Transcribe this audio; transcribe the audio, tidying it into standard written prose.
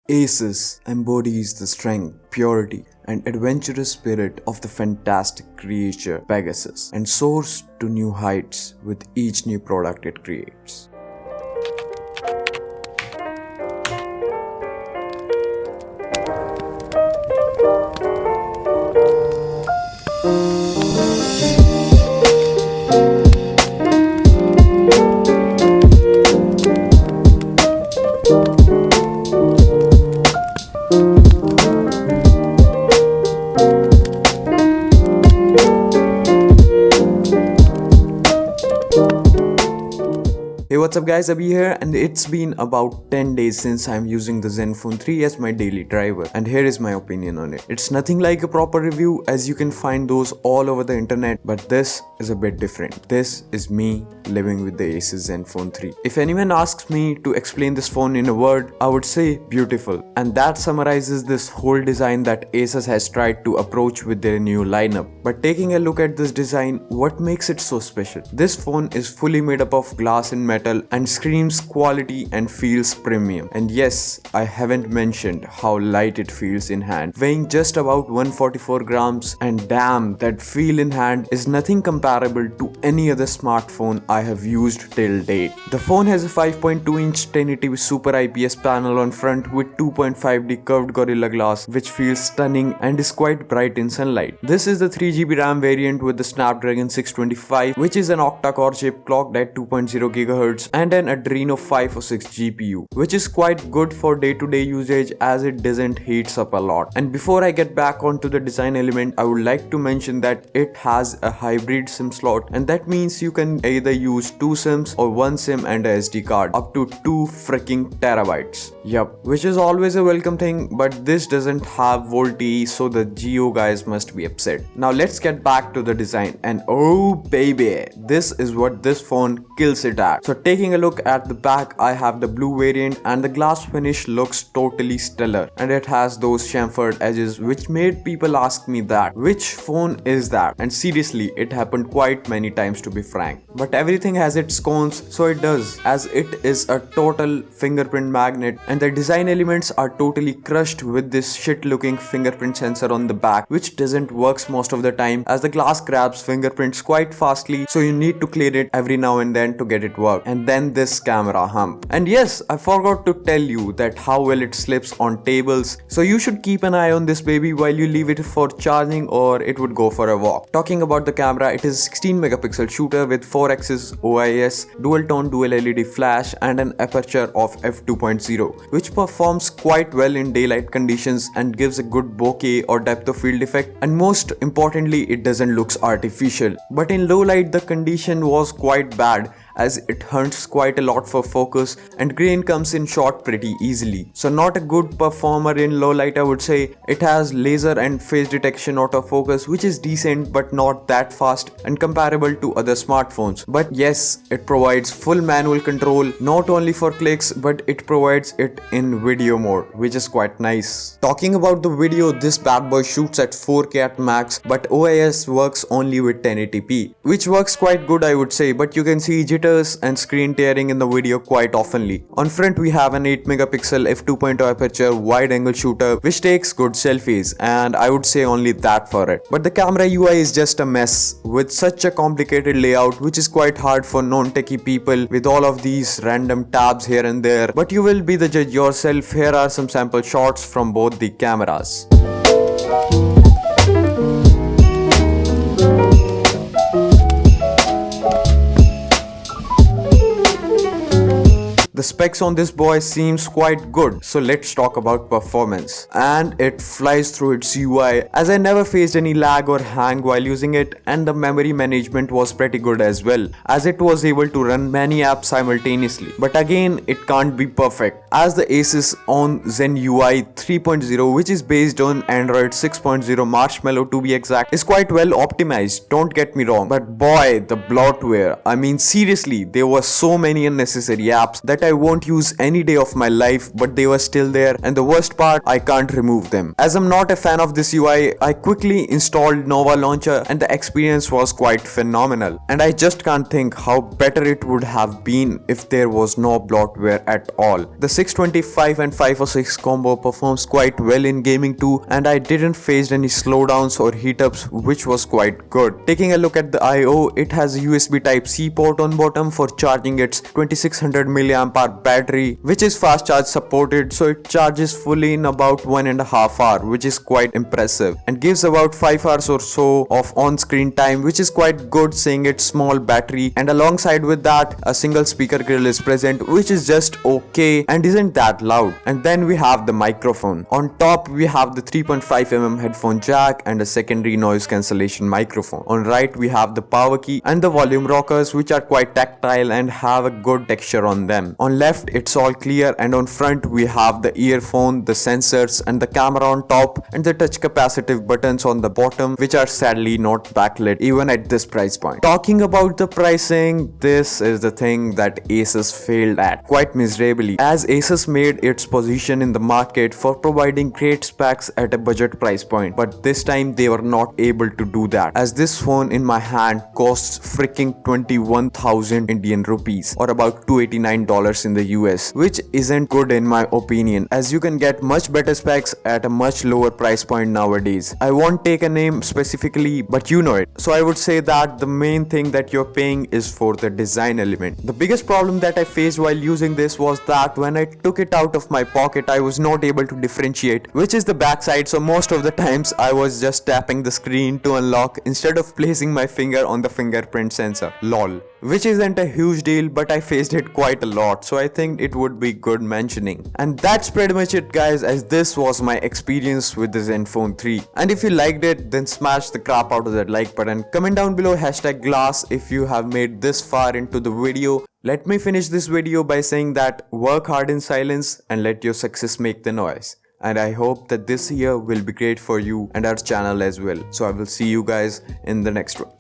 Asus embodies the strength, purity, and adventurous spirit of the fantastic creature Pegasus and soars to new heights with each new product it creates. Hey, what's up guys, Abhi here, and it's been about 10 days since I'm using the Zenfone 3 as my daily driver, and here is my opinion on it. It's nothing like a proper review as you can find those all over the internet, but this is a bit different. This is me living with the Asus Zenfone 3. If anyone asks me to explain this phone in a word, I would say beautiful, and that summarizes this whole design that Asus has tried to approach with their new lineup. But taking a look at this design, what makes it so special? This phone is fully made up of glass and metal and screams quality and feels premium. And yes, I haven't mentioned how light it feels in hand, weighing just about 144 grams, and damn, that feel in hand is nothing comparable to any other smartphone I have used till date. The phone has a 5.2-inch 1080p Super IPS panel on front with 2.5D curved Gorilla Glass, which feels stunning and is quite bright in sunlight. This is the 3GB RAM variant with the Snapdragon 625, which is an octa-core chip clocked at 2.0 GHz and an Adreno 506 GPU, which is quite good for day-to-day usage as it doesn't heat up a lot. And before I get back onto the design element, I would like to mention that it has a hybrid SIM slot, and that means you can either use 2 SIMs or 1 SIM and a SD card up to 2 freaking terabytes. Yup, which is always a welcome thing, but this doesn't have VoLTE, so the Geo guys must be upset. Now let's get back to the design, and oh baby, this is what this phone kills it at. So taking a look at the back, I have the blue variant, and the glass finish looks totally stellar, and it has those chamfered edges which made people ask me that which phone is that, and seriously it happened quite many times to be frank. But everything has its cons, so it does, as it is a total fingerprint magnet, and the design elements are totally crushed with this shit looking fingerprint sensor on the back, which doesn't work most of the time as the glass grabs fingerprints quite fastly, so you need to clean it every now and then to get it work. And then this camera hump. And yes, I forgot to tell you that how well it slips on tables, so you should keep an eye on this baby while you leave it for charging, or it would go for a walk. Talking about the camera, it is a 16 megapixel shooter with 4x OIS, dual tone dual LED flash, and an aperture of f2.0, which performs quite well in daylight conditions and gives a good bokeh or depth of field effect, and most importantly, it doesn't look artificial. But in low light, the condition was quite bad as it hunts quite a lot for focus, and grain comes in shot pretty easily. So not a good performer in low light, I would say. It has laser and face detection autofocus, which is decent but not that fast and comparable to other smartphones. But yes, it provides full manual control, not only for clicks, but it provides it in video mode, which is quite nice. Talking about the video, this bad boy shoots at 4K at max, but OIS works only with 1080p, which works quite good, I would say, but you can see jitter and screen tearing in the video quite oftenly. On front, we have an 8 megapixel f2.0 aperture wide angle shooter which takes good selfies, and I would say only that for it. But the camera UI is just a mess with such a complicated layout, which is quite hard for non-techie people with all of these random tabs here and there. But you will be the judge yourself. Here are some sample shots from both the cameras. The specs on this boy seems quite good, so let's talk about performance. And it flies through its UI, as I never faced any lag or hang while using it, and the memory management was pretty good as well, as it was able to run many apps simultaneously. But again, it can't be perfect, as the Asus on Zen UI 3.0, which is based on Android 6.0 Marshmallow to be exact, is quite well optimized, don't get me wrong. But boy, the bloatware, I mean seriously, there were so many unnecessary apps that I won't use any day of my life, but they were still there, and the worst part, I can't remove them. As I'm not a fan of this UI, I quickly installed Nova Launcher and the experience was quite phenomenal. And I just can't think how better it would have been if there was no bloatware at all. The 625 and 506 combo performs quite well in gaming too, and I didn't face any slowdowns or heat-ups, which was quite good. Taking a look at the I/O, it has a USB Type-C port on bottom for charging its 2600 mAh battery, which is fast charge supported, so it charges fully in about 1.5 hours, which is quite impressive, and gives about 5 hours or so of on-screen time, which is quite good seeing its small battery. And alongside with that, a single speaker grill is present, which is just okay and isn't that loud. And then we have the microphone. On top we have the 3.5mm headphone jack and a secondary noise cancellation microphone. On right we have the power key and the volume rockers, which are quite tactile and have a good texture on them. On left it's all clear, and on front we have the earphone, the sensors and the camera on top, and the touch capacitive buttons on the bottom, which are sadly not backlit even at this price point. Talking about the pricing, this is the thing that Asus failed at quite miserably, as Asus made its position in the market for providing great specs at a budget price point, but this time they were not able to do that, as this phone in my hand costs freaking 21,000 Indian rupees or about $289 in the US, which isn't good in my opinion, as you can get much better specs at a much lower price point nowadays. I won't take a name specifically, but you know it. So I would say that the main thing that you're paying is for the design element. The biggest problem that I faced while using this was that when I took it out of my pocket, I was not able to differentiate which is the back side, so most of the times I was just tapping the screen to unlock instead of placing my finger on the fingerprint sensor. Lol. Which isn't a huge deal, but I faced it quite a lot, so I think it would be good mentioning. And that's pretty much it guys, as this was my experience with the Zenfone 3. And if you liked it, then smash the crap out of that like button. Comment down below #glass if you have made this far into the video. Let me finish this video by saying that work hard in silence and let your success make the noise. And I hope that this year will be great for you and our channel as well. So I will see you guys in the next one.